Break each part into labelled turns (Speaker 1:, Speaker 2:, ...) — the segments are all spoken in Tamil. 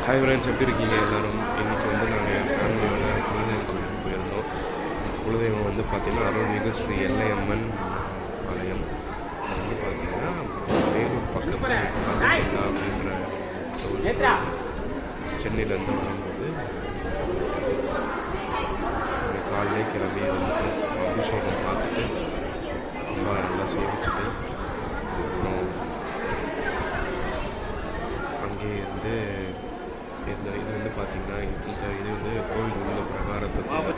Speaker 1: ஹாய் ஃப்ரெண்ட்ஸ், எப்படி இருக்கீங்க எல்லோரும்? இன்றைக்கி வந்து நாங்கள் ஃபேமிலியோட குலதெய்வம் கோயிலுக்கு போயிருந்தோம். குலதெய்வம் வந்து பார்த்திங்கன்னா அருள்மிகு ஸ்ரீ எல்லையம்மன் ஆலயம். அது வந்து பார்த்திங்கன்னா வேலூர் பக்கத்தில் அப்படின்ற சென்னையிலேருந்து வரும்போது காலையிலே கிளம்பி வந்துட்டு அபிஷேகம் பார்த்துட்டு ரொம்ப நல்லா சேவிச்சுட்டு அப்புறம் அங்கேயே இருந்து இது வந்து பார்த்திங்கன்னா இது வந்து கோவில் உள்ள பிரகாரத்துக்கு.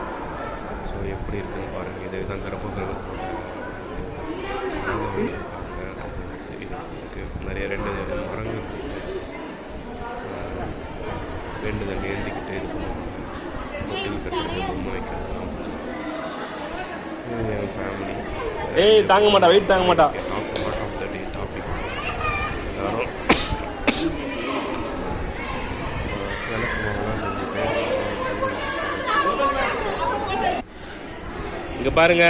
Speaker 1: ஸோ எப்படி இருக்குன்னு பாருங்கள். இது தான் கர்ப்பகிரகத்தோட நிறைய 2 மரங்கள் வேண்டுதல் ஏந்திக்கிட்டு இது பண்ணுவாங்க. தொட்டில் கட்டுறது, பொம்மை வைக்கிறது. என் ஃபேமிலி
Speaker 2: தாங்க மாட்டா, வெயிட் தாங்க மாட்டா.
Speaker 1: டாபிக் எல்லாரும்
Speaker 2: இங்க பாருங்க,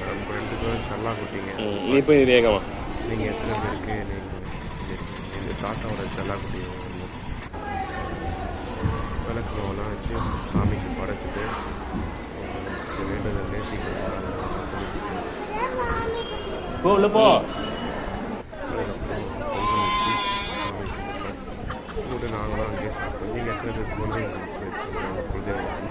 Speaker 1: நம்ம 2 பேரும் செல்லா குட்டிங்க.
Speaker 2: நீ போய் வேகமா.
Speaker 1: நீங்கள் எத்தனை பேருக்கு எங்கள் தாத்தாவோட செல்லா குட்டி விளக்குலாம் வச்சு சாமிக்கு படைச்சிட்டு வேண்டுதல் நேர்த்திக்கலாம்
Speaker 2: போ உள்ள போ.
Speaker 1: நாங்களும் அங்கேயே சாப்பிட்டோம். நீங்கள் எத்தனை பேருக்கு வந்து